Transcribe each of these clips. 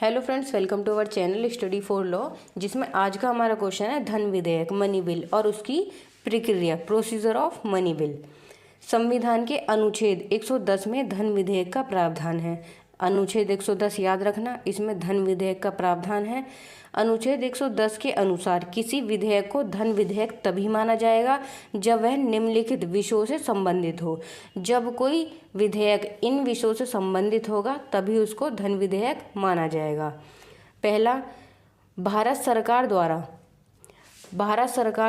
Hello friends, welcome to our channel study for law, जिसमें आज का हमारा क्वेश्चन है धन विधेयक मनी बिल और उसकी प्रक्रिया प्रोसीजर ऑफ मनी बिल। संविधान के अनुच्छेद 110 में धन विधेयक का प्रावधान है। अनुच्छेद 110 याद रखना, इसमें धन विधेयक का प्रावधान है। अनुच्छेद 110 के अनुसार किसी विधेयक को धन विधेयक तभी माना जाएगा जब वह निम्नलिखित विषयों से संबंधित हो। जब कोई विधेयक इन विषयों से संबंधित होगा तभी उसको धन विधेयक माना जाएगा। पहला, भारत सरकार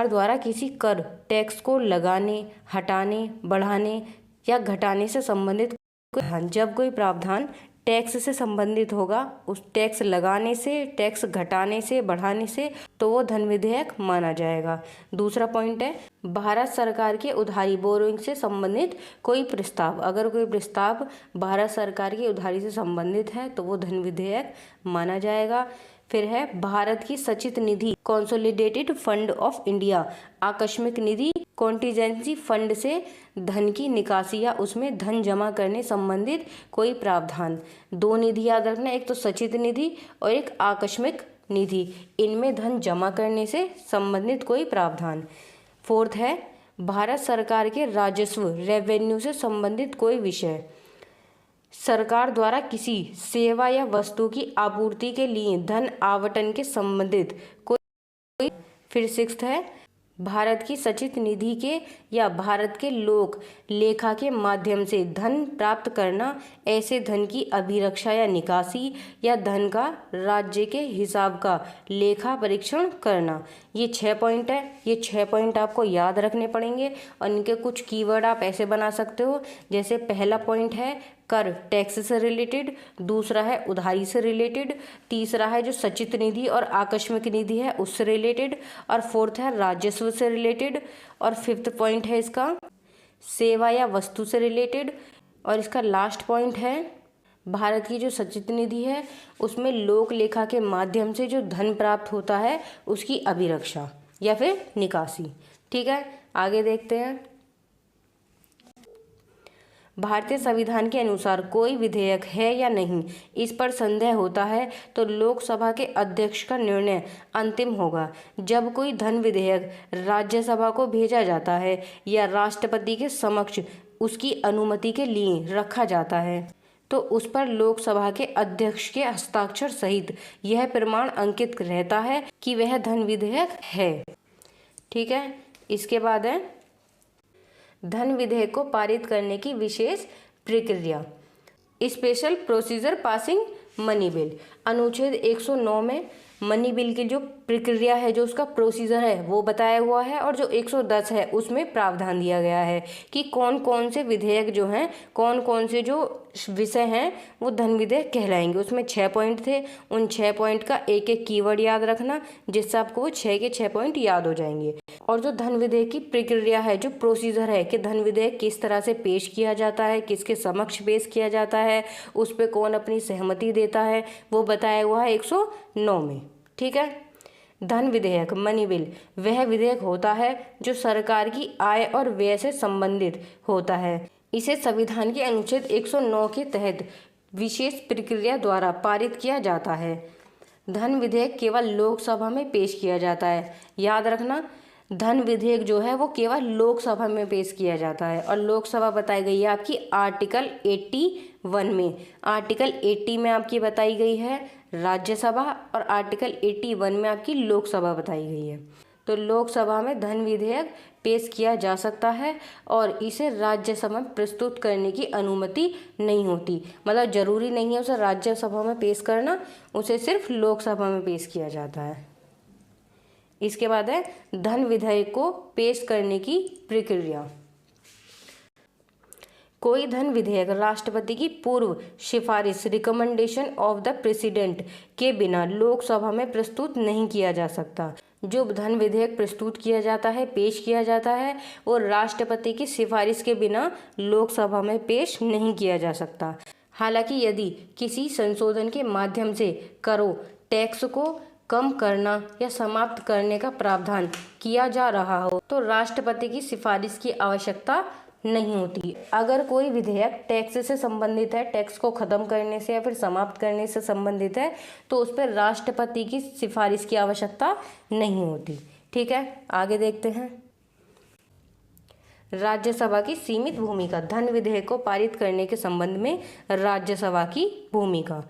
द्वारा किसी कर टैक्स को लगाने, हटाने, बढ़ाने या घटाने से संबंधित जब कोई प्रावधान टैक्स से संबंधित होगा, उस टैक्स लगाने से, टैक्स घटाने से, बढ़ाने से, तो वो धन विधेयक माना जाएगा। दूसरा पॉइंट है, भारत सरकार के उधारी बोरोइंग से संबंधित कोई प्रस्ताव, अगर कोई प्रस्ताव भारत सरकार की उधारी से संबंधित है तो वो धन विधेयक माना जाएगा। फिर है भारत की सचित निधि कंसोलिडेटेड फंड ऑफ इंडिया, आकस्मिक निधि कॉन्टीजेंसी फंड से धन की निकासी या उसमें धन जमा करने संबंधित कोई प्रावधान। दो निधि याद रखना, एक तो सचित निधि और एक आकस्मिक निधि, इनमें धन जमा करने से संबंधित कोई प्रावधान। फोर्थ है, भारत सरकार के राजस्व रेवेन्यू से संबंधित कोई विषय, सरकार द्वारा किसी सेवा या वस्तु की आपूर्ति के लिए धन आवंटन के संबंधित कोई। फिर सिक्स्थ है, भारत की सचित निधि के या भारत के लोक लेखा के माध्यम से धन प्राप्त करना, ऐसे धन की अभिरक्षा या निकासी या धन का राज्य के हिसाब का लेखा परीक्षण करना। ये 6 पॉइंट है। ये 6 पॉइंट आपको याद रखने पड़ेंगे और इनके कुछ कीवर्ड आप ऐसे बना सकते हो, जैसे पहला पॉइंट है कर टैक्स से रिलेटेड, दूसरा है उधारी से रिलेटेड, तीसरा है जो सचित निधि और आकस्मिक निधि है उससे रिलेटेड, और फोर्थ है राजस्व से रिलेटेड, और फिफ्थ पॉइंट है इसका सेवा या वस्तु से रिलेटेड, और इसका लास्ट पॉइंट है भारत की जो सचित निधि है उसमें लोक लेखा के माध्यम से जो धन प्राप्त होता है उसकी अभिरक्षा या फिर निकासी। ठीक है, आगे देखते हैं। भारतीय संविधान के अनुसार कोई विधेयक है या नहीं, इस पर संदेह होता है तो लोकसभा के अध्यक्ष का निर्णय अंतिम होगा। जब कोई धन विधेयक राज्यसभा को भेजा जाता है या राष्ट्रपति के समक्ष उसकी अनुमति के लिए रखा जाता है तो उस पर लोकसभा के अध्यक्ष के हस्ताक्षर सहित यह प्रमाण अंकित रहता है कि वह धन विधेयक है। ठीक है, इसके बाद है धन विधेयक को पारित करने की विशेष प्रक्रिया, special procedure passing money bill. अनुच्छेद 109 में मनी बिल की जो प्रक्रिया है, जो उसका प्रोसीजर है वो बताया हुआ है, और जो 110 है उसमें प्रावधान दिया गया है कि कौन कौन से विधेयक जो हैं, कौन कौन से जो विषय हैं वो धन विधेयक कहलाएंगे। उसमें 6 पॉइंट थे, उन 6 पॉइंट का एक एक कीवर्ड याद रखना, जिससे आपको वो 6 के 6 पॉइंट याद हो जाएंगे। और जो धन विधेयक की प्रक्रिया है, जो प्रोसीजर है कि धन विधेयक किस तरह से पेश किया जाता है, किसके समक्ष पेश किया जाता है, उस पर कौन अपनी सहमति देता है, वो बताया हुआ है 109 में। ठीक है, धन विधेयक मनी बिल वह विधेयक होता है जो सरकार की आय और व्यय से संबंधित होता है। इसे संविधान के अनुच्छेद 109 के तहत विशेष प्रक्रिया द्वारा पारित किया जाता है। धन विधेयक केवल लोकसभा में पेश किया जाता है। याद रखना, धन विधेयक जो है वो केवल लोकसभा में पेश किया जाता है, और लोकसभा बताई गई है आपकी आर्टिकल 81 में। आर्टिकल 80 में आपकी बताई गई है राज्यसभा, और आर्टिकल 81 में आपकी लोकसभा बताई गई है। तो लोकसभा में धन विधेयक पेश किया जा सकता है और इसे राज्यसभा में प्रस्तुत करने की अनुमति नहीं होती। मतलब जरूरी नहीं है उसे राज्यसभा में पेश करना, उसे सिर्फ लोकसभा में पेश किया जाता है। इसके बाद है धन विधेयक को पेश करने की प्रक्रिया। कोई धन विधेयक राष्ट्रपति की पूर्व सिफारिश रिकमेंडेशन ऑफ द प्रेसिडेंट के बिना लोकसभा में प्रस्तुत नहीं किया जा सकता। जो धन विधेयक प्रस्तुत किया जाता है, पेश किया जाता है, वो राष्ट्रपति की सिफारिश के बिना लोकसभा में पेश नहीं किया जा सकता। हालांकि यदि किसी संशोधन के माध्यम से करों, टैक्स को कम करना या समाप्त करने का प्रावधान किया जा रहा हो तो राष्ट्रपति की सिफारिश की आवश्यकता नहीं होती। अगर कोई विधेयक टैक्स से संबंधित है, टैक्स को खत्म करने से या फिर समाप्त करने से संबंधित है, तो उस पर राष्ट्रपति की सिफारिश की आवश्यकता नहीं होती। ठीक है, आगे देखते हैं। राज्यसभा की सीमित भूमिका, धन विधेयक को पारित करने के संबंध में राज्यसभा की भूमिका।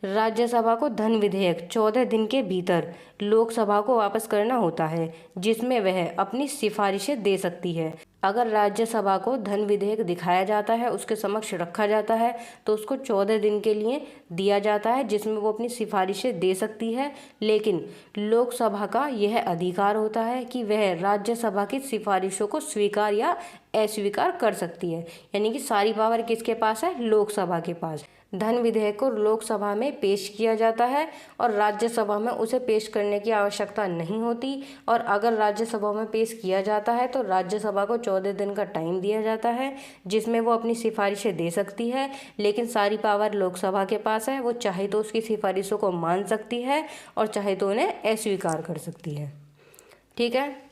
राज्यसभा को धन विधेयक 14 दिन के भीतर लोकसभा को वापस करना होता है, जिसमें वह अपनी सिफारिशें दे सकती है। अगर राज्यसभा को धन विधेयक दिखाया जाता है, उसके समक्ष रखा जाता है, तो उसको 14 दिन के लिए दिया जाता है, जिसमें वो अपनी सिफारिशें दे सकती है। लेकिन लोकसभा का यह अधिकार होता है कि वह राज्यसभा की सिफारिशों को स्वीकार या अस्वीकार कर सकती है। यानी कि सारी पावर किसके पास है? लोकसभा के पास। धन विधेयक को लोकसभा में पेश किया जाता है और राज्यसभा में उसे पेश करने की आवश्यकता नहीं होती। और अगर राज्यसभा में पेश किया जाता है तो राज्यसभा को 14 दिन का टाइम दिया जाता है, जिसमें वो अपनी सिफारिशें दे सकती है। लेकिन सारी पावर लोकसभा के पास है, वो चाहे तो उसकी सिफारिशों को मान सकती है और चाहे तो उन्हें अस्वीकार कर सकती है। ठीक है,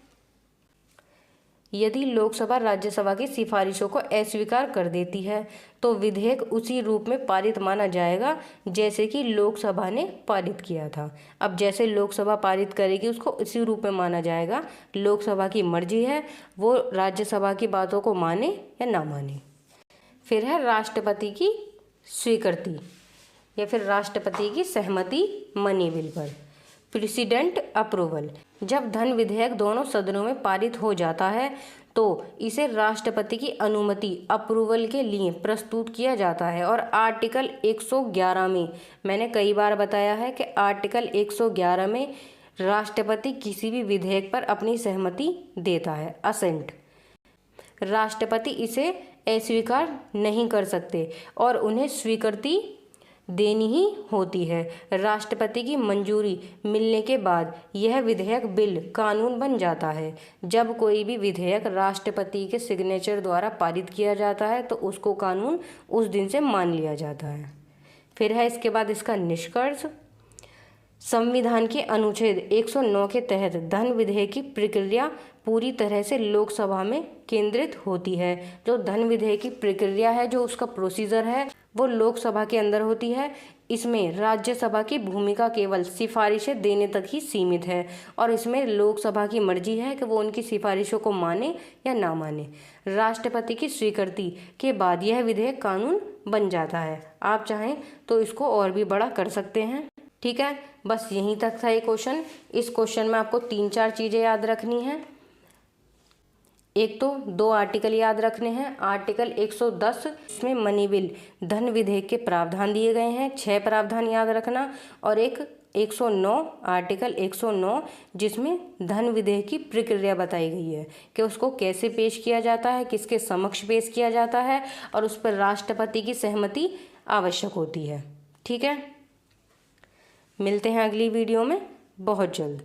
यदि लोकसभा राज्यसभा की सिफारिशों को अस्वीकार कर देती है तो विधेयक उसी रूप में पारित माना जाएगा जैसे कि लोकसभा ने पारित किया था। अब जैसे लोकसभा पारित करेगी उसको उसी रूप में माना जाएगा। लोकसभा की मर्जी है वो राज्यसभा की बातों को माने या ना माने। फिर है राष्ट्रपति की स्वीकृति या फिर राष्ट्रपति की सहमति मनी बिल पर। प्रेसिडेंट अप्रूवल, जब धन विधेयक दोनों सदनों में पारित हो जाता है तो इसे राष्ट्रपति की अनुमति अप्रूवल के लिए प्रस्तुत किया जाता है। और आर्टिकल 111 में, मैंने कई बार बताया है कि आर्टिकल 111 में राष्ट्रपति किसी भी विधेयक पर अपनी सहमति देता है, असेंट। राष्ट्रपति इसे अस्वीकार नहीं कर सकते और उन्हें स्वीकृति देनी ही होती है। राष्ट्रपति की मंजूरी मिलने के बाद यह विधेयक बिल कानून बन जाता है। जब कोई भी विधेयक राष्ट्रपति के सिग्नेचर द्वारा पारित किया जाता है तो उसको कानून उस दिन से मान लिया जाता है। फिर है इसके बाद इसका निष्कर्ष। संविधान के अनुच्छेद 109 के तहत धन विधेयक की प्रक्रिया पूरी तरह से लोकसभा में केंद्रित होती है। जो धन विधेयक की प्रक्रिया है, जो उसका प्रोसीजर है, वो लोकसभा के अंदर होती है। इसमें राज्यसभा की भूमिका केवल सिफारिशें देने तक ही सीमित है और इसमें लोकसभा की मर्जी है कि वो उनकी सिफारिशों को माने या ना माने। राष्ट्रपति की स्वीकृति के बाद यह विधेयक कानून बन जाता है। आप चाहें तो इसको और भी बड़ा कर सकते हैं। ठीक है, बस यहीं तक था ये क्वेश्चन। इस क्वेश्चन में आपको 3-4 चीज़ें याद रखनी हैं। एक तो 2 आर्टिकल याद रखने हैं। आर्टिकल 110, इसमें मनी बिल धन विधेयक के प्रावधान दिए गए हैं, 6 प्रावधान याद रखना। और एक 109, आर्टिकल 109, जिसमें धन विधेयक की प्रक्रिया बताई गई है कि उसको कैसे पेश किया जाता है, किसके समक्ष पेश किया जाता है और उस पर राष्ट्रपति की सहमति आवश्यक होती है। ठीक है, मिलते हैं अगली वीडियो में बहुत जल्द।